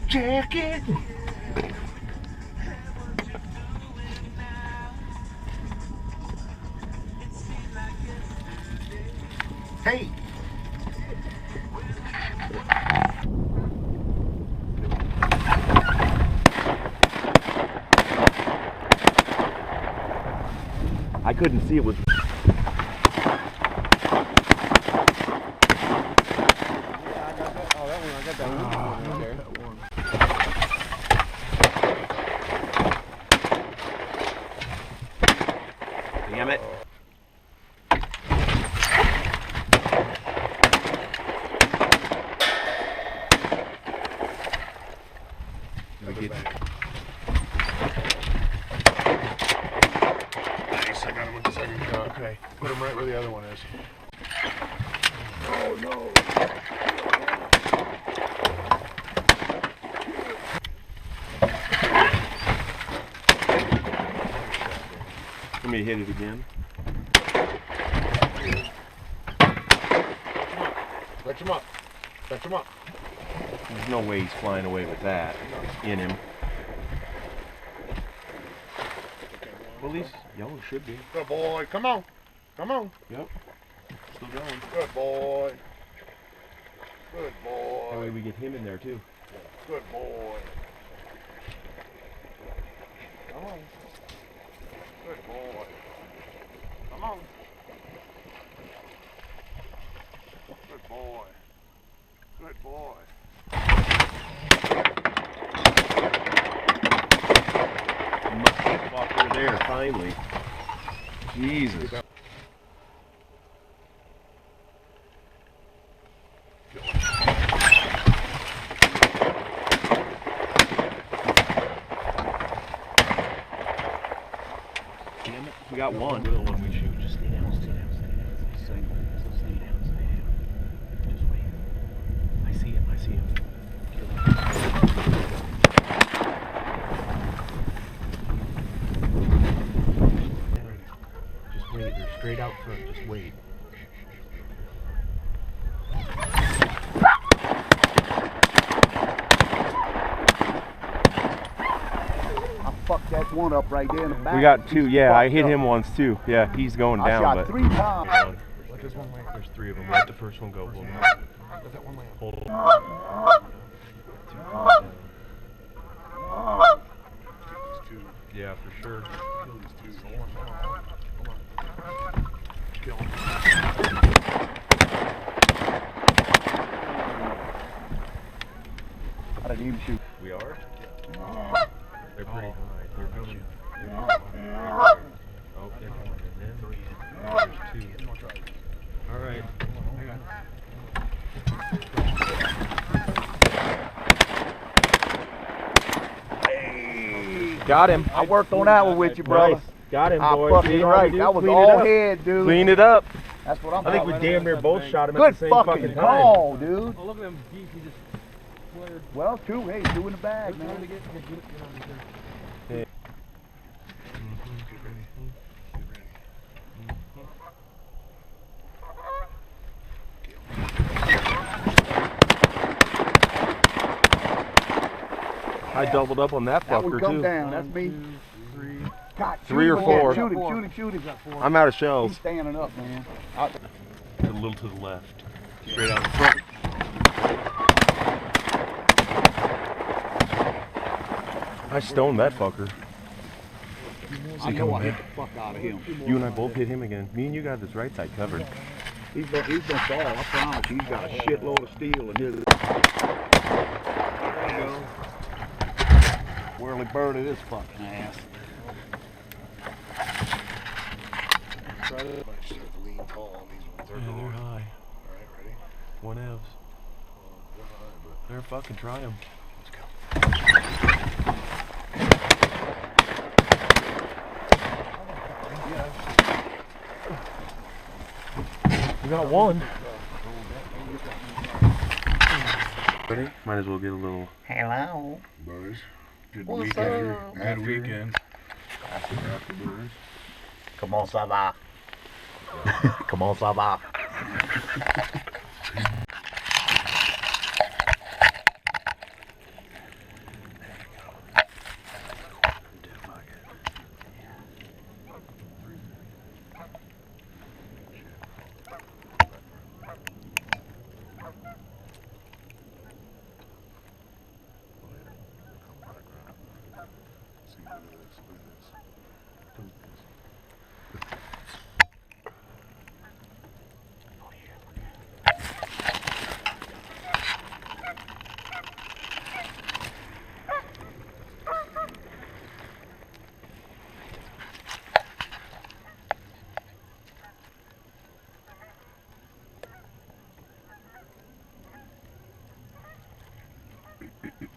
Check it. Hey. I couldn't see it was. Damn it. Nice, I got him with the second shot. Okay, put him right where the other one is. Oh no. Let me hit it again. Fetch him up. Fetch him up. There's no way he's flying away with that in him. Well, these yellow should be. Good boy. Come on. Come on. Yep. Still going. Good boy. Good That way boy. we get him in there too. Good boy. Come on. Good boy. Come on. Good boy. Good boy. Motherfucker there, finally. Jesus. Damn it, we got one. When we shoot, just stay down, stay down, stay down. Stay down, stay down. Just wait. I see him, I see him. Just wait, they're straight out front, just wait. Fuck that one up right there in the back. We got two, yeah, I hit Fucked him up. once too. Yeah, he's going I down, shot but 3 times. Let this one land. There's 3 of them. Let the first one go. Let that one land. Hold it. Yeah, for sure. Kill these 2. Hold on. Kill him. I didn't even shoot. we are. They're pretty high. They're coming. Oh, they're coming. There's 2. All right. Got him. I worked on that one with you, brother. Nice. Got him, I boy. fucking right. That was all head, dude. Clean it up. That's what I'm I think we damn near both shot him Good at the same fucking time. call, dude. Oh, look at him. He just flared. Well, 2. Hey, 2 in the bag, man. I doubled up on that That one fucker come too. down. That's me. 3. God, 3 or shoot him 4. again. Shoot him, shoot him, shoot him. I'm out of He's shells. standing up, man. A little to the left. Straight out in front. I stoned that fucker. I know I hit the fuck out of him. You and I both hit him again. Me and you got this right side covered. He's gonna fall. I promise you. He's got a shitload of steel in his. There you go. Whirly birdie this fucking ass. Try to lean tall on these ones. Yeah, they're high. Alright, ready? 1 evs. They're high, but They're fucking try them. let's go. We got 1. Ready? Might as well get a little. Hello. Boys, good What's weekend. up? Good weekend. After boys. Come on, ça va. Come on, ça va.